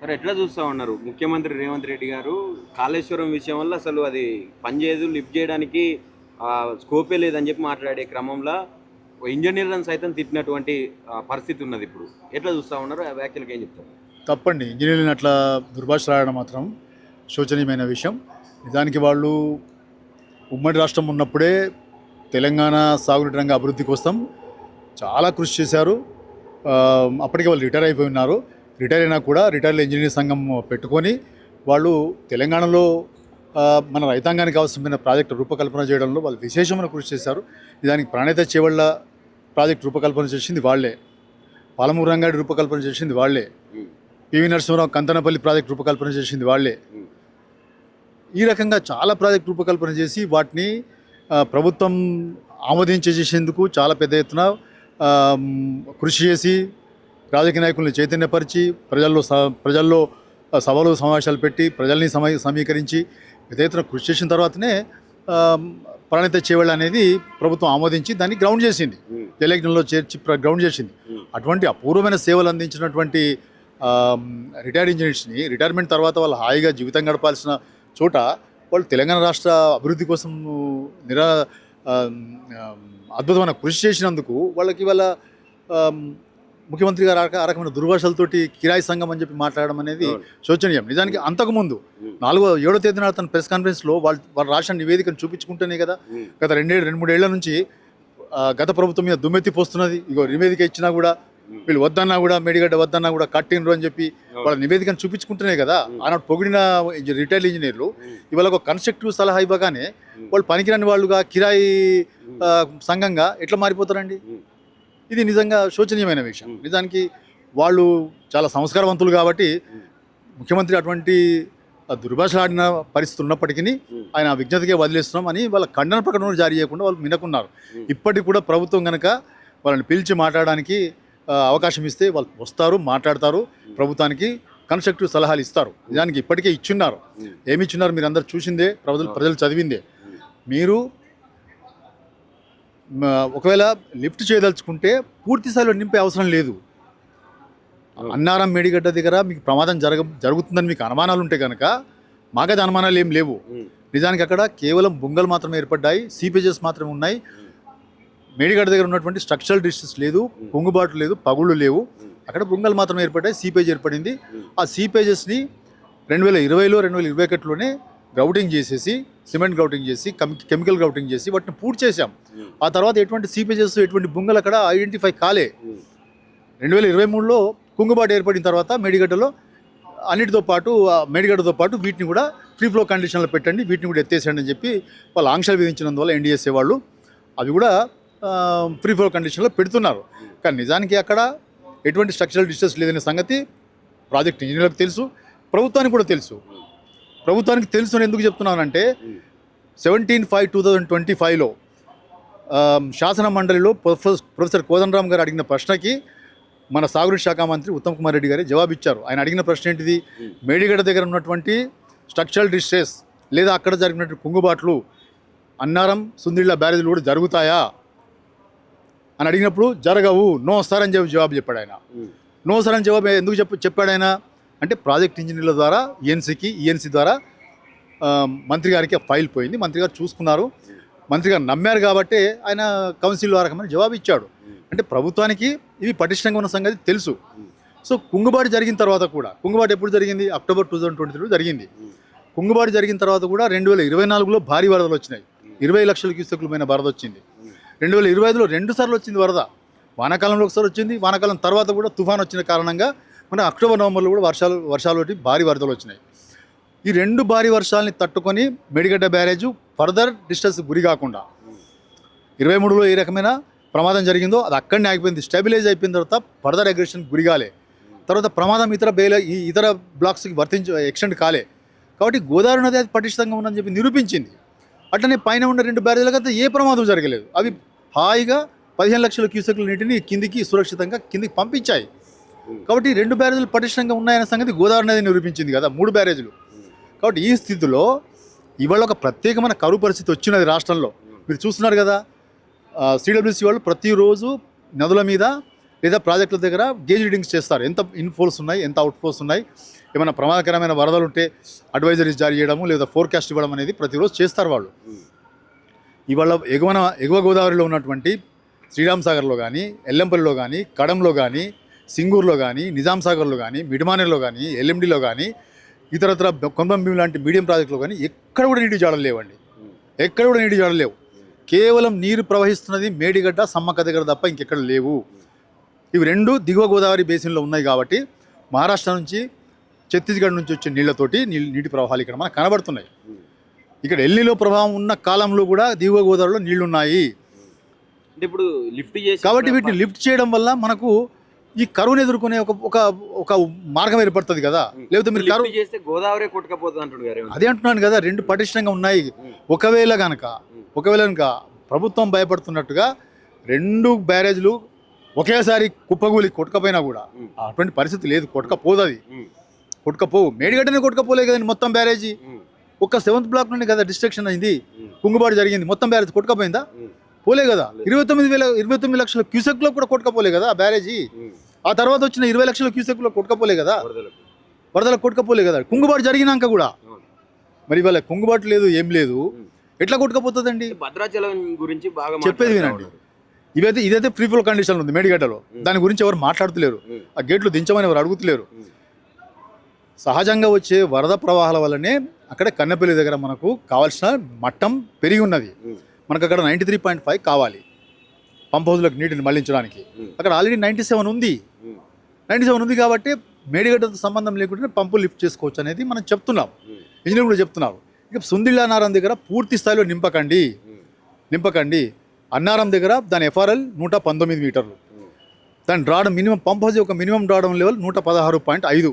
సరే ఎట్లా చూస్తా ఉన్నారు ముఖ్యమంత్రి రేవంత్ రెడ్డి గారు కాళేశ్వరం విషయం వల్ల అసలు అది పనిచేయదు, లిఫ్ట్ చేయడానికి స్కోపే లేదని చెప్పి మాట్లాడే క్రమంలో ఇంజనీర్లను సైతం తిట్టినటువంటి పరిస్థితి ఉన్నది. ఇప్పుడు ఎట్లా చూస్తా ఉన్నారు? ఆ వ్యాఖ్యలకు ఏం చెప్తారు? తప్పండి. ఇంజనీర్లను అట్లా దుర్భాష రాయడం మాత్రం శోచనీయమైన విషయం. నిజానికి వాళ్ళు ఉమ్మడి రాష్ట్రం ఉన్నప్పుడే తెలంగాణ సాగునీటి రంగ అభివృద్ధి కోసం చాలా కృషి చేశారు. అప్పటికే వాళ్ళు రిటైర్ అయిపోయి ఉన్నారు. రిటైర్ అయినా కూడా రిటైర్డ్ ఇంజనీరింగ్ సంఘం పెట్టుకొని వాళ్ళు తెలంగాణలో మన రైతాంగానికి అవసరమైన ప్రాజెక్టు రూపకల్పన చేయడంలో వాళ్ళు విశేషమైన కృషి చేశారు. దానికి ప్రాణేత చేవళ్ళ ప్రాజెక్టు రూపకల్పన చేసింది వాళ్ళే, పాలమూరు రంగాడి రూపకల్పన చేసింది వాళ్ళే, పివి నరసింహరావు కంతనపల్లి ప్రాజెక్టు రూపకల్పన చేసింది వాళ్ళే. ఈ రకంగా చాలా ప్రాజెక్టు రూపకల్పన చేసి వాటిని ప్రభుత్వం ఆమోదించేసేందుకు చాలా పెద్ద ఎత్తున కృషి చేసి రాజకీయ నాయకుల్ని చైతన్యపరిచి ప్రజల్లో సభలు సమావేశాలు పెట్టి ప్రజల్ని సమీకరించి పెద్ద ఎత్తున కృషి చేసిన తర్వాతనే ప్రాణిత చేవళ్ళ అనేది ప్రభుత్వం ఆమోదించి దాన్ని గ్రౌండ్ చేసింది, ఎలక్షన్లో చేర్చి గ్రౌండ్ చేసింది. అటువంటి అపూర్వమైన సేవలు అందించినటువంటి రిటైర్డ్ ఇంజనీర్స్ని రిటైర్మెంట్ తర్వాత వాళ్ళు హాయిగా జీవితం గడపాల్సిన చోట వాళ్ళు తెలంగాణ రాష్ట్ర అభివృద్ధి కోసం అద్భుతమైన కృషి చేసినందుకు వాళ్ళకి వాళ్ళ ముఖ్యమంత్రి గారు ఆ రకమైన దుర్భాషలతోటి కిరాయి సంఘం అని చెప్పి మాట్లాడడం అనేది శోచనీయం. నిజానికి అంతకుముందు 7వ తేదీన తన ప్రెస్ కాన్ఫరెన్స్లో వాళ్ళు రాసిన నివేదికను చూపించుకుంటేనే కదా గత 2-3 ఏళ్ల నుంచి గత ప్రభుత్వం మీద దుమ్మెత్తి పోస్తున్నది. ఇగో నివేదిక ఇచ్చినా కూడా వీళ్ళు వద్దన్నా కూడా మేడిగడ్డ వద్దన్నా కూడా కట్టినరు అని చెప్పి వాళ్ళ నివేదికను చూపించుకుంటేనే కదా ఆనాడు పొగిడిన రిటైర్డ్ ఇంజనీర్లు ఇవాళ ఒక కన్స్ట్రక్టివ్ సలహా ఇవ్వగానే వాళ్ళు పనికిరాని వాళ్ళుగా కిరాయి సంఘంగా ఎట్లా మారిపోతారండి? ఇది నిజంగా శోచనీయమైన విషయం. నిజానికి వాళ్ళు చాలా సంస్కారవంతులు కాబట్టి ముఖ్యమంత్రి అటువంటి దుర్భాషలాడిన పరిస్థితి ఉన్నప్పటికీ ఆయన విజ్ఞతకే వదిలేస్తున్నాం అని వాళ్ళ ఖండన ప్రకటన జారీ చేయకుండా వాళ్ళు మినకున్నారు. ఇప్పటికి కూడా ప్రభుత్వం కనుక వాళ్ళని పిలిచి మాట్లాడడానికి అవకాశం ఇస్తే వాళ్ళు వస్తారు, మాట్లాడతారు, ప్రభుత్వానికి కన్స్ట్రక్టివ్ సలహాలు ఇస్తారు. నిజానికి ఇప్పటికే ఇచ్చున్నారు. ఏమి ఇచ్చున్నారు మీరు అందరు చూసిందే, ప్రజలు చదివిందే. మీరు ఒకవేళ లిఫ్ట్ చేయదలుచుకుంటే పూర్తి స్థాయిలో నింపే అవసరం లేదు. అన్నారం మేడిగడ్డ దగ్గర మీకు ప్రమాదం జరుగుతుందని మీకు అనుమానాలు ఉంటే కనుక మాకైతే అనుమానాలు ఏం లేవు. నిజానికి అక్కడ కేవలం బొంగలు మాత్రమే ఏర్పడ్డాయి, సీపేజెస్ మాత్రమే ఉన్నాయి. మేడిగడ్డ దగ్గర ఉన్నటువంటి స్ట్రక్చరల్ డిస్టెన్స్ లేదు, పొంగుబాటు లేదు, పగుళ్ళు లేవు. అక్కడ బొంగలు మాత్రమే ఏర్పడ్డాయి, సీపేజ్ ఏర్పడింది. ఆ సీపేజెస్ని 2020లో 2021లోనే గ్రౌటింగ్ చేసేసి, సిమెంట్ గ్రౌటింగ్ చేసి, కెమికల్ గ్రౌటింగ్ చేసి వాటిని పూర్తి చేశాం. ఆ తర్వాత ఎటువంటి సీపేజెస్, ఎటువంటి బొంగలు అక్కడ ఐడెంటిఫై కాలే. 2023లో కుంగుబాటు ఏర్పడిన తర్వాత మేడిగడ్డలో అన్నిటితో పాటు మేడిగడ్డతో పాటు వీటిని కూడా ఫ్రీ ఫ్లో కండిషన్లో పెట్టండి, వీటిని కూడా ఎత్తేసేయండి అని చెప్పి వాళ్ళు ఆంక్షలు విధించినందువల్ల ఎన్డీఎస్ఏ వాళ్ళు అవి కూడా ఫ్రీ ఫ్లో కండిషన్లో పెడుతున్నారు. కానీ నిజానికి అక్కడ ఎటువంటి స్ట్రక్చరల్ డిస్టెన్స్ లేదనే సంగతి ప్రాజెక్ట్ ఇంజనీర్లకు తెలుసు, ప్రభుత్వానికి కూడా తెలుసు. ప్రభుత్వానికి తెలుసు అని ఎందుకు చెప్తున్నానంటే 17/5/2025లో శాసన మండలిలో ప్రొఫెసర్ కోదండరామ్ గారు అడిగిన ప్రశ్నకి మన సాగునీటి శాఖ మంత్రి ఉత్తమ్ కుమార్ రెడ్డి గారే జవాబిచ్చారు. ఆయన అడిగిన ప్రశ్న ఏంటిది? మేడిగడ్డ దగ్గర ఉన్నటువంటి స్ట్రక్చరల్ డిస్ట్రెస్ లేదా అక్కడ జరిగినటువంటి కుంగుబాట్లు అన్నారం సుందిళ్ళ బ్యారేజ్లు కూడా జరుగుతాయా అని అడిగినప్పుడు జరగవు, నో సార్ అని జవాబు చెప్పాడు ఆయన. నో సార్ అని జవాబు ఎందుకు చెప్పాడు ఆయన అంటే ప్రాజెక్ట్ ఇంజనీర్ల ద్వారా ఈఎన్సీ ద్వారా మంత్రి గారికి ఫైల్ పోయింది, మంత్రి గారు చూసుకున్నారు, మంత్రి గారు నమ్మారు కాబట్టి ఆయన కౌన్సిల్ ఆ రకమైన జవాబు ఇచ్చాడు. అంటే ప్రభుత్వానికి ఇవి పటిష్టంగా ఉన్న సంగతి తెలుసు. సో కుంగుబాటు జరిగిన తర్వాత కూడా, కుంగుబాటు ఎప్పుడు జరిగింది? అక్టోబర్ 2023 జరిగింది. కుంగుబాటు జరిగిన తర్వాత కూడా 2024లో భారీ వరదలు వచ్చినాయి, 20 లక్షల క్యూసెక్ల పైన వరద వచ్చింది. 2025లో 2 సార్లు వచ్చింది వరద. వానాకాలంలో ఒకసారి వచ్చింది, వానాకాలం తర్వాత కూడా తుఫాన్ వచ్చిన కారణంగా మన అక్టోబర్ నవంబర్లో కూడా వర్షాలు భారీ వరదలు వచ్చినాయి. ఈ 2 భారీ వర్షాలని తట్టుకొని మేడిగడ్డ బ్యారేజ్ ఫర్దర్ డిస్టర్స్ గురి కాకుండా 23లో ఏ రకమైన ప్రమాదం జరిగిందో అది అక్కడనే ఆగిపోయింది. స్టెబిలైజ్ అయిపోయిన తర్వాత ఫర్దర్ అగ్రెషన్ గురిగాలే. తర్వాత ప్రమాదం ఇతర బ్లాక్స్కి ఎక్స్టెండ్ కాలే. కాబట్టి గోదావరి నది అది పటిష్టంగా ఉందని చెప్పి నిరూపించింది. అట్లనే పైన ఉన్న 2 బ్యారేజ్లకు ఏ ప్రమాదం జరగలేదు. అవి హాయిగా 15 లక్షల క్యూసెక్ల నీటిని కిందికి సురక్షితంగా కిందికి పంపించాయి. కాబట్టి 2 బ్యారేజ్లు పటిష్టంగా ఉన్నాయనే సంగతి గోదావరి నది నిరూపించింది కదా, 3 బ్యారేజ్లు. కాబట్టి ఈ స్థితిలో ఇవాళ ఒక ప్రత్యేకమైన కరువు పరిస్థితి వచ్చినది రాష్ట్రంలో. మీరు చూస్తున్నారు కదా, సిడబ్ల్యూసీ వాళ్ళు ప్రతిరోజు నదుల మీద లేదా ప్రాజెక్టుల దగ్గర గేజ్ రీడింగ్స్ చేస్తారు, ఎంత ఇన్ఫోల్స్ ఉన్నాయి, ఎంత అవుట్ఫోల్స్ ఉన్నాయి, ఏమైనా ప్రమాదకరమైన వరదలు ఉంటే అడ్వైజరీస్ జారీ చేయడము లేదా ఫోర్కాస్ట్ ఇవ్వడం అనేది ప్రతిరోజు చేస్తారు వాళ్ళు. ఇవాళ ఎగువ గోదావరిలో ఉన్నటువంటి శ్రీరామ్ సాగర్లో కానీ, ఎల్లంపల్లిలో కానీ, కడంలో కానీ, సింగూరులో కానీ, నిజాం సాగర్లో కానీ, మిడిమానేర్లో కానీ, ఎల్ఎండిలో కానీ, ఇతరత్ర కొండంభీం లాంటి మీడియం ప్రాజెక్టులో కానీ ఎక్కడ కూడా నీటి జాడలు లేవండి. ఎక్కడ కూడా నీటి జాడలు లేవు. కేవలం నీరు ప్రవహిస్తున్నది మేడిగడ్డ సమ్మక్క దగ్గర తప్ప ఇంకెక్కడ లేవు. ఇవి రెండు దిగువ గోదావరి బేసిన్లో ఉన్నాయి కాబట్టి మహారాష్ట్ర నుంచి, ఛత్తీస్గఢ్ నుంచి వచ్చే నీళ్లతోటి నీటి ప్రవాహాలు ఇక్కడ మనకు కనబడుతున్నాయి. ఇక్కడ ఎల్నిలో ప్రభావం ఉన్న కాలంలో కూడా దిగువ గోదావరిలో నీళ్లున్నాయి. అంటే ఇప్పుడు లిఫ్ట్ చేసి కాబట్టి వీటిని లిఫ్ట్ చేయడం వల్ల మనకు ఈ కరువును ఎదుర్కొనే ఒక మార్గం ఏర్పడుతుంది కదా. లేకపోతే మీరు కరువు చేస్తే గోదావరి కొట్టుకపోతుంది అంటున్నారు. అదే అంటున్నాను కదా, రెండు పటిష్టంగా ఉన్నాయి. ఒకవేళ కనుక ప్రభుత్వం భయపడుతున్నట్టుగా రెండు బ్యారేజ్లు ఒకేసారి కుప్పగూలి కొట్టుకపోయినా కూడా అటువంటి పరిస్థితి లేదు. కొట్టుకపోదు, అది కొట్టుకపోవు. మేడిగడ్డనే కొట్టుకపోలే కదండి మొత్తం బ్యారేజీ. ఒక్క 7th బ్లాక్ నుండి కదా డిస్ట్రక్షన్ అయింది, కుంగుబాటు జరిగింది. మొత్తం బ్యారేజ్ కొట్టుకపోయిందా? పోలే కదా. 29 లక్షల క్యూసెక్లో కూడా కొట్టుకపోలే కదా ఆ బ్యారేజీ. ఆ తర్వాత వచ్చిన 20 లక్షల క్యూసెక్లో కొట్టుకపోలే కదా, వరదలకు కొట్టుకపోలే కదా. కుంగుబాటు జరిగినాక కూడా మరి ఇవాళ కుంగుబాటు లేదు, ఏం లేదు, ఎట్లా కొట్టుకపోతుందండి? భద్రాచలం గురించి బాగా చెప్పేది వినండి. ఇదైతే ఫ్రీ ఫ్లో కండిషన్ ఉంది మేడిగడ్డలో. దాని గురించి ఎవరు మాట్లాడుతలేరు. ఆ గేట్లు దించమని ఎవరు అడుగుతలేరు. సహజంగా వచ్చే వరద ప్రవాహాల వల్లనే అక్కడ కన్నెపల్లి దగ్గర మనకు కావాల్సిన మట్టం పెరిగి ఉన్నది. మనకు అక్కడ 93.5 కావాలి పంప్ హౌస్లకు నీటిని మళ్లించడానికి. అక్కడ ఆల్రెడీ 97 ఉంది. 97 ఉంది కాబట్టి మేడిగడ్డతో సంబంధం లేకుండా పంపు లిఫ్ట్ చేసుకోవచ్చు అనేది మనం చెప్తున్నాం. ఇంజనీర్ కూడా చెప్తున్నారు. ఇక సుందిళ్ళ అన్నారం దగ్గర పూర్తి స్థాయిలో నింపకండి. అన్నారం దగ్గర దాని ఎఫ్ఆర్ఎల్ 119 మీటర్లు. దాని డ్రాడం మినిమం పంప్ హౌస్ యొక్క మినిమం డ్రాడం లెవెల్ 116.5.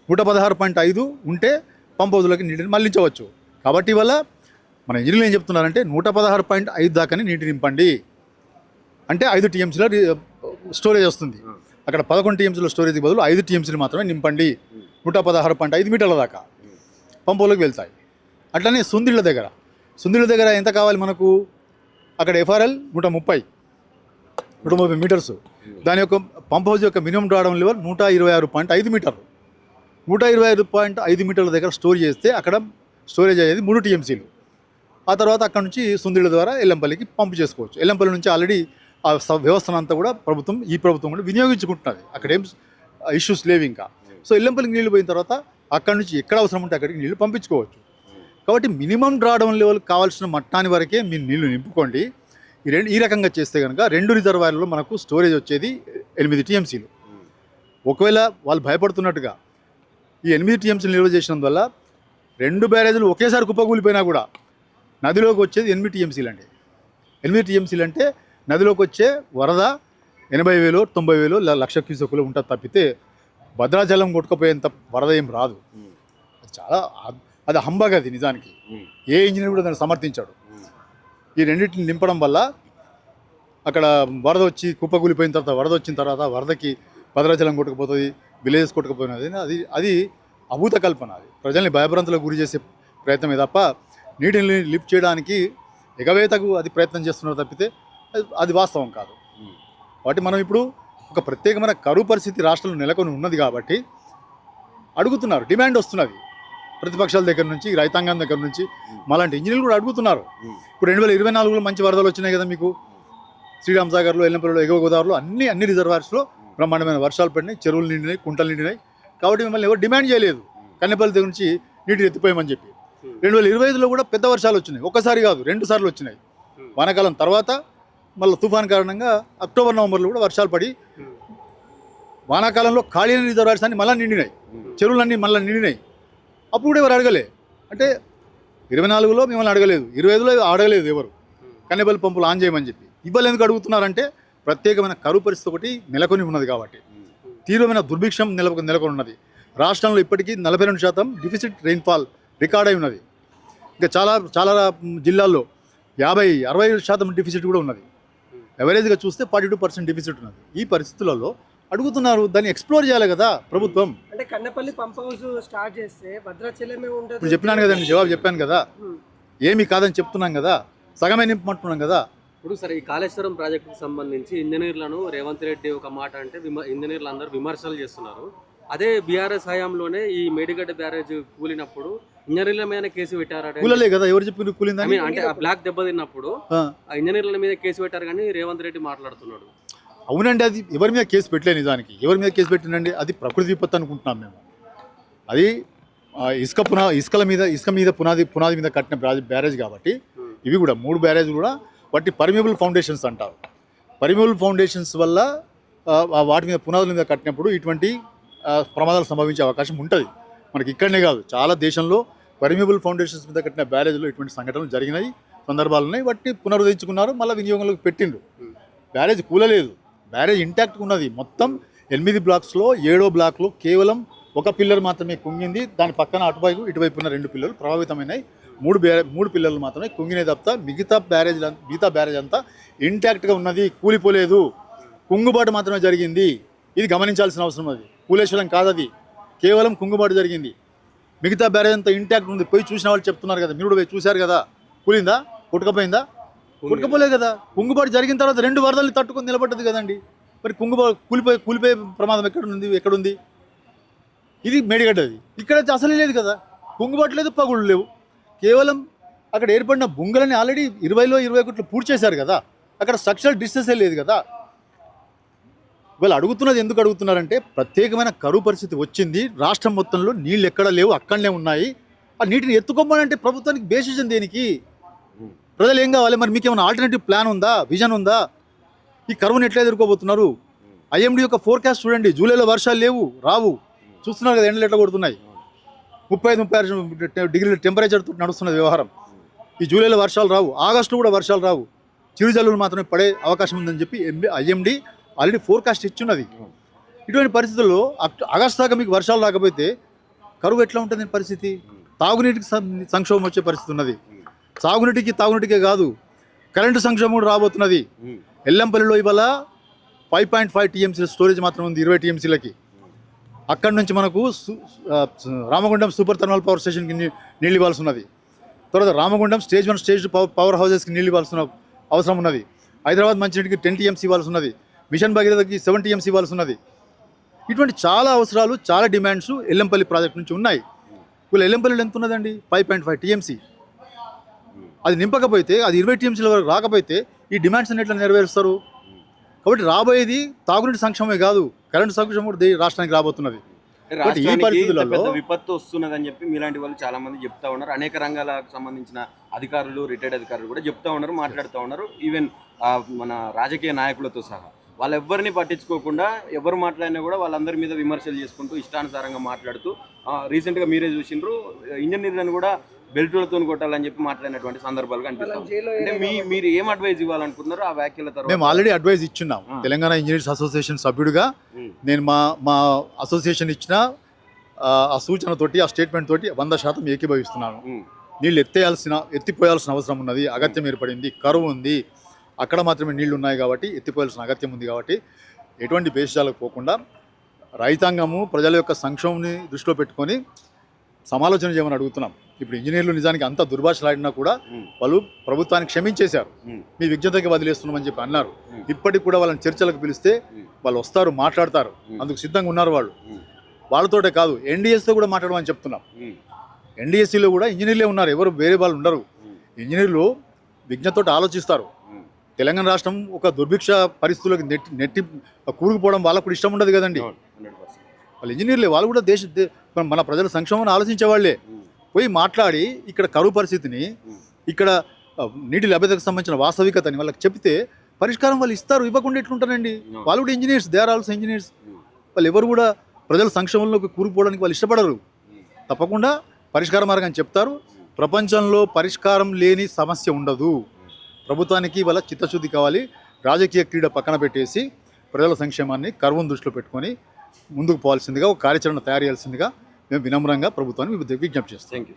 116.5 ఉంటే పంప్ హౌస్లోకి నీటిని మళ్లించవచ్చు. కాబట్టి వల్ల మన ఇంజనీర్లు ఏం చెప్తున్నారంటే 116.5 దాకానే నీటి నింపండి. అంటే 5 టీఎంసీల స్టోరేజ్ వస్తుంది. అక్కడ 11 టీఎంసీల స్టోరేజ్ బదులు 5 టీఎంసీలు మాత్రమే నింపండి. 116.5 మీటర్ల దాకా పంపులోకి వెళ్తాయి. అట్లనే సుందిళ్ళ దగ్గర ఎంత కావాలి మనకు? అక్కడ ఎఫ్ఆర్ఎల్ 130 మీటర్స్. దాని యొక్క పంప్ హౌస్ యొక్క మినిమం డ్రాడం లెవెల్ 126.5 మీటర్లు. 125.5 మీటర్ల దగ్గర స్టోర్ చేస్తే అక్కడ స్టోరేజ్ అయ్యేది 3 టీఎంసీలు. ఆ తర్వాత అక్కడ నుంచి సుందిళ్ళ ద్వారా ఎల్లంపల్లికి పంపు చేసుకోవచ్చు. ఎల్లంపల్లి నుంచి ఆల్రెడీ ఆ వ్యవస్థను అంతా కూడా ఈ ప్రభుత్వం కూడా వినియోగించుకుంటున్నది. అక్కడ ఏం ఇష్యూస్ లేవు ఇంకా. సో ఎల్లంపల్లికి నీళ్లు పోయిన తర్వాత అక్కడ నుంచి ఎక్కడ అవసరం ఉంటే అక్కడికి నీళ్లు పంపించుకోవచ్చు. కాబట్టి మినిమం డ్రాడౌన్ లెవెల్ కావాల్సిన మట్టాని వరకే మీరు నీళ్లు నింపుకోండి. ఈ రకంగా చేస్తే కనుక 2 రిజర్వాయర్లలో మనకు స్టోరేజ్ వచ్చేది 8 టీఎంసీలు. ఒకవేళ వాళ్ళు భయపడుతున్నట్టుగా ఈ 8 టీఎంసీలు నిల్వ చేసినందువల్ల 2 బ్యారేజీలు ఒకేసారి కుప్పకూలిపోయినా కూడా నదిలోకి వచ్చేది 8 టీఎంసీలు అండి. 8 టీఎంసీలు అంటే నదిలోకి వచ్చే వరద 80,000, 90,000, 1,00,000 క్యూసెక్కులు ఉంటుంది తప్పితే భద్రాచలం కొట్టుకుపోయేంత వరద ఏం రాదు. అది హంబగ్. అది నిజానికి ఏ ఇంజనీర్ కూడా దాన్ని సమర్థించాడు. ఈ రెండింటిని నింపడం వల్ల అక్కడ వరద వచ్చి కుప్పకూలిపోయిన తర్వాత వరద వచ్చిన తర్వాత వరదకి భద్రాచలం కొట్టుకుపోతుంది, విలేజెస్ కొట్టుకుపోయినది. అది అభూత కల్పన. అది ప్రజల్ని భయభ్రాంతులకు గురి చేసే ప్రయత్నమే తప్ప నీటిని లిఫ్ట్ చేయడానికి ఎగవేతకు అది ప్రయత్నం చేస్తున్నారు తప్పితే అది వాస్తవం కాదు. కాబట్టి మనం ఇప్పుడు ఒక ప్రత్యేకమైన కరువు పరిస్థితి రాష్ట్రంలో నెలకొని ఉన్నది కాబట్టి అడుగుతున్నారు, డిమాండ్ వస్తున్నది ప్రతిపక్షాల దగ్గర నుంచి, రైతాంగం దగ్గర నుంచి. మాలాంటి ఇంజనీర్లు కూడా అడుగుతున్నారు. ఇప్పుడు 2024లో మంచి వరదలు వచ్చినాయి కదా మీకు. శ్రీరామ్ సాగర్లో, ఎల్లంపల్లిలో, ఎగువ గోదావరిలో అన్ని రిజర్వాయర్స్లో బ్రహ్మాండమైన వర్షాలు పడినాయి, చెరువులు నిండినాయి, కుంటలు నిండినాయి. కాబట్టి మిమ్మల్ని ఎవరు డిమాండ్ చేయలేదు కన్నెపల్లి దగ్గర నుంచి నీటిని ఎత్తిపోయామని చెప్పి. 2025లో కూడా పెద్ద వర్షాలు వచ్చినాయి. ఒక్కసారి కాదు, 2 సార్లు వచ్చినాయి. వానాకాలం తర్వాత మళ్ళీ తుఫాన్ కారణంగా అక్టోబర్, నవంబర్లో కూడా వర్షాలు పడి వానాకాలంలో ఖాళీ అయిన రిజర్వాయర్స్ అన్ని మళ్ళీ నిండినాయి, చెరువులన్నీ మళ్ళీ నిండినాయి. అప్పుడు కూడా ఎవరు అడగలే. అంటే 24లో మిమ్మల్ని అడగలేదు, 25లో అడగలేదు ఎవరు కన్నెపల్లి పంపులు ఆన్ చేయమని చెప్పి. ఇవాళ ఎందుకు అడుగుతున్నారంటే ప్రత్యేకమైన కరువు పరిస్థితి ఒకటి నెలకొని ఉన్నది కాబట్టి, తీవ్రమైన దుర్భిక్షం నెలకొని ఉన్నది. రాష్ట్రంలో ఇప్పటికీ 42% డిఫిసిట్ రెయిన్ఫాల్ రికార్డ్ అయి ఉన్నది. ఇంకా చాలా జిల్లాల్లో 50-60% డిఫిసిట్ కూడా ఉన్నది. ఎవరేజ్గా చూస్తే 42% డిఫిసిట్ ఉన్నది. ఈ పరిస్థితులలో అడుగుతున్నారు, దాన్ని ఎక్స్ప్లోర్ చేయాలి కదా ప్రభుత్వం. అంటే కన్నపల్లి పంప్ హౌస్ స్టార్ట్ చేస్తే భద్రాచలమే ఉంటుంది. ఇప్పుడు చెప్పినాను కదండి, జవాబు చెప్పాను కదా. ఏమీ కాదని చెప్తున్నాం కదా, సగమే నింపమంటున్నాం కదా. ఇప్పుడు సరే ఈ కాళేశ్వరం ప్రాజెక్టుకు సంబంధించి ఇంజనీర్లను రేవంత్ రెడ్డి ఒక మాట అంటే ఇంజనీర్లు అందరూ విమర్శలు చేస్తున్నారు. అదే బీఆర్ఎస్ హయాంలోనే ఈ మేడిగడ్డ బ్యారేజ్ కూలినప్పుడు ఇంజనీర్ల మీద కేసు పెట్టారు. కూలలే కదా, ఎవరు చెప్పి కూలిందని? అంటే ఆ బ్లాక్ దెబ్బతిన్నప్పుడు ఆ ఇంజనీర్ల మీద కేసు పెట్టారు కానీ రేవంత్ రెడ్డి మాట్లాడుతున్నాడు. అవునండి, అది ఎవరి మీద కేసు పెట్టలే, నిజానికి ఎవరి మీద కేసు పెట్టినండి, అది ప్రకృతి విపత్తు అనుకుంటున్నాం మేము. అది ఇసుక మీద పునాది మీద కట్టిన బ్యారేజ్ కాబట్టి ఇవి కూడా 3 బ్యారేజ్ కూడా వాటి పర్మియబుల్ ఫౌండేషన్స్ అంటారు. పర్మియబుల్ ఫౌండేషన్స్ వల్ల వాటి మీద పునాదుల మీద కట్టినప్పుడు ఇటువంటి ప్రమాదాలు సంభవించే అవకాశం ఉంటుంది. మనకి ఇక్కడనే కాదు, చాలా దేశంలో పర్మియబుల్ ఫౌండేషన్స్ మీద కట్టిన బ్యారేజ్లో ఇటువంటి సంఘటనలు జరిగినాయి, సందర్భాలు ఉన్నాయి. వాటిని పునరుద్ధరించుకున్నారు, మళ్ళీ వినియోగంలోకి పెట్టిండ్రు. బ్యారేజ్ కూలలేదు, బ్యారేజ్ ఇంటాక్ట్గా ఉన్నది. మొత్తం 8 బ్లాక్స్లో 7వ బ్లాక్లో కేవలం ఒక పిల్లర్ మాత్రమే కుంగింది. దాని పక్కన అటువైపు ఇటువైపు ఉన్న 2 పిల్లర్లు ప్రభావితమైనాయి. 3 పిల్లర్లు మాత్రమే కుంగినాయి తప్ప మిగతా బ్యారేజ్ అంతా ఇంటాక్ట్గా ఉన్నది, కూలిపోలేదు. కుంగుబాటు మాత్రమే జరిగింది. ఇది గమనించాల్సిన అవసరం. అది కూలేశ్వరం కాదది, కేవలం కుంగుబాటు జరిగింది. మిగతా బ్యారేజ్ అంతా ఇంటాక్ట్ ఉంది. పోయి చూసిన వాళ్ళు చెప్తున్నారు కదా, మీరు కూడా పోయి చూశారు కదా, కూలిందా, కొట్టుకపోయిందా? కొట్టుకపోలే కదా. కుంగుబాటు జరిగిన తర్వాత 2 వరదల్ని తట్టుకొని నిలబడ్డది కదండి. మరి కూలిపోయే ప్రమాదం ఎక్కడుంది? ఇది మేడిగడ్డది. ఇక్కడ అసలే లేదు కదా, కుంగుబాటు లేదు, పగుళ్ళు లేవు. కేవలం అక్కడ ఏర్పడిన బొంగలని ఆల్రెడీ 20లో 21 పూర్తి చేశారు కదా, అక్కడ స్ట్రక్చరల్ డిస్టెన్సే లేదు కదా. వాళ్ళు అడుగుతున్నది ఎందుకు అడుగుతున్నారంటే, ప్రత్యేకమైన కరువు పరిస్థితి వచ్చింది, రాష్ట్రం మొత్తంలో నీళ్ళు ఎక్కడ లేవు, అక్కడనే ఉన్నాయి. ఆ నీటిని ఎత్తుకోమనంటే ప్రభుత్వానికి బేసిజన్ దేనికి? ప్రజలు ఏం కావాలి? మరి మీకు ఏమైనా ఆల్టర్నేటివ్ ప్లాన్ ఉందా, విజన్ ఉందా? ఈ కరువును ఎట్లా ఎదుర్కోబోతున్నారు? ఐఎండీ యొక్క ఫోర్కాస్ట్ చూడండి, జూలైలో వర్షాలు లేవు, రావు. చూస్తున్నారు కదా, ఎండలు ఎట్లా కొడుతున్నాయి. 35-36 డిగ్రీల టెంపరేచర్తో నడుస్తున్నది వ్యవహారం. ఈ జూలైలో వర్షాలు రావు, ఆగస్టులో కూడా వర్షాలు రావు, చిరుజల్లులు మాత్రమే పడే అవకాశం ఉందని చెప్పి ఐఎండీ ఆల్రెడీ ఫోర్కాస్ట్ ఇచ్చున్నది. ఇటువంటి పరిస్థితుల్లో ఆగస్టు దాకా మీకు వర్షాలు రాకపోతే కరువు ఎట్లా ఉంటుంది పరిస్థితి? తాగునీటికి సంక్షోభం వచ్చే పరిస్థితి ఉన్నది. తాగునీటికే కాదు, కరెంటు సంక్షోభం కూడా రాబోతున్నది. ఎల్లంపల్లిలో ఇవాళ 5.5 టీఎంసీ స్టోరేజ్ మాత్రం ఉంది 20 టీఎంసీలకి. అక్కడి నుంచి మనకు రామగుండం సూపర్ థర్మల్ పవర్ స్టేషన్కి నీళ్ళు ఇవ్వాల్సి ఉన్నది. తర్వాత రామగుండం స్టేజ్ 1 స్టేజ్ 2 పవర్ హౌసెస్కి నీళ్ళు ఇవ్వాల్సిన అవసరం ఉన్నది. హైదరాబాద్ మంచినీటికి 10 టీఎంసీ ఇవ్వాల్సి ఉన్నది. మిషన్ భగీరథకి 7 టీఎంసీ ఇవ్వాల్సి ఉన్నది. ఇటువంటి చాలా అవసరాలు, చాలా డిమాండ్స్ ఎల్లంపల్లి ప్రాజెక్ట్ నుంచి ఉన్నాయి. వీళ్ళు ఎల్లంపల్లిలో ఎంత ఉన్నదండి? 5.5 టీఎంసీ. అది నింపకపోతే, అది 20 టీఎంసీల వరకు రాకపోతే ఈ డిమాండ్స్ ఎట్లా నెరవేరుస్తారు? కాబట్టి రాబోయేది తాగునీటి సంక్షేమమే కాదు, కరెంటు సంక్షేమం కూడా రాష్ట్రానికి రాబోతున్నది. ఈ పరిస్థితులలో విపత్తు వస్తున్నదని చెప్పి మీలాంటి వాళ్ళు చాలా మంది చెప్తా ఉన్నారు. అనేక రంగాలకు సంబంధించిన అధికారులు, రిటైర్డ్ అధికారులు కూడా చెప్తా ఉన్నారు, మాట్లాడుతూ ఉన్నారు. ఈవెన్ మన రాజకీయ నాయకులతో సహా వాళ్ళెవ్వరిని పట్టించుకోకుండా ఎవరు మాట్లాడినా కూడా వాళ్ళందరి మీద విమర్శలు చేసుకుంటూ ఇష్టానుసారంగా మాట్లాడుతూ రీసెంట్గా మీరే చూసిండ్రు ఇంజనీర్లను కూడా బెల్టులతో కొట్టాలని చెప్పి మాట్లాడినటువంటి సందర్భాలు కనిపిస్తాయి. అంటే మీరు ఏం అడ్వైజ్ ఇవ్వాలనుకుంటున్నారు ఆ వ్యాఖ్యల తర్వాత? మేము ఆల్రెడీ అడ్వైజ్ ఇచ్చున్నాం. తెలంగాణ ఇంజనీర్స్ అసోసియేషన్ సభ్యుడిగా నేను మా అసోసియేషన్ ఇచ్చిన ఆ సూచనతోటి, ఆ స్టేట్మెంట్ తోటి 100% ఏకీభవిస్తున్నాను. నీళ్ళు ఎత్తిపోయాల్సిన అవసరం ఉన్నది, అగత్యం ఏర్పడింది, కరువు ఉంది, అక్కడ మాత్రమే నీళ్లు ఉన్నాయి కాబట్టి ఎత్తిపోయాల్సిన అగత్యం ఉంది. కాబట్టి ఎటువంటి భేషజాలకు పోకుండా రైతాంగము ప్రజల యొక్క సంక్షోభాన్ని దృష్టిలో పెట్టుకొని సమాలోచన చేయమని అడుగుతున్నాం. ఇప్పుడు ఇంజనీర్లు నిజానికి అంత దుర్భాషలాడినా కూడా వాళ్ళు ప్రభుత్వాన్ని క్షమించేశారు. మీ విజ్ఞతకి వదిలేస్తున్నామని చెప్పి అన్నారు. ఇప్పటికి కూడా వాళ్ళని చర్చలకు పిలిస్తే వాళ్ళు వస్తారు, మాట్లాడతారు, అందుకు సిద్ధంగా ఉన్నారు. వాళ్ళతోటే కాదు, ఎన్డీఎస్తో కూడా మాట్లాడమని చెప్తున్నాం. ఎన్డీఎస్సీలో కూడా ఇంజనీర్లే ఉన్నారు, ఎవరు వేరే వాళ్ళు ఉండరు. ఇంజనీర్లు విజ్ఞతతో ఆలోచిస్తారు. తెలంగాణ రాష్ట్రం ఒక దుర్భిక్ష పరిస్థితులకు నెట్టి కూరుకుపోవడం వాళ్ళకు కూడా ఇష్టం ఉండదు కదండి. వాళ్ళు ఇంజనీర్లే, వాళ్ళు కూడా మన ప్రజల సంక్షేమాన్ని ఆలోచించే వాళ్ళే. పోయి మాట్లాడి ఇక్కడ కరువు పరిస్థితిని, ఇక్కడ నీటి లభ్యతకు సంబంధించిన వాస్తవికతని వాళ్ళకి చెప్తే పరిష్కారం వాళ్ళు ఇస్తారు. ఇవ్వకుండా ఎట్లుంటారండి? వాళ్ళు కూడా engineers, they are also engineers. వాళ్ళు ఎవరు కూడా ప్రజల సంక్షేమంలోకి కూరుకుపోవడానికి వాళ్ళు ఇష్టపడరు. తప్పకుండా పరిష్కార మార్గాన్ని చెప్తారు. ప్రపంచంలో పరిష్కారం లేని సమస్య ఉండదు. ప్రభుత్వానికి వాళ్ళ చిత్తశుద్ధి కావాలి. రాజకీయ క్రీడ పక్కన పెట్టేసి ప్రజల సంక్షేమాన్ని, కరువును దృష్టిలో పెట్టుకొని ముందుకు పోవాల్సిందిగా, ఒక కార్యాచరణ తయారు చేయాల్సిందిగా మేము వినమ్రంగా ప్రభుత్వాన్ని విజ్ఞప్తి చేస్తాం. Thank you.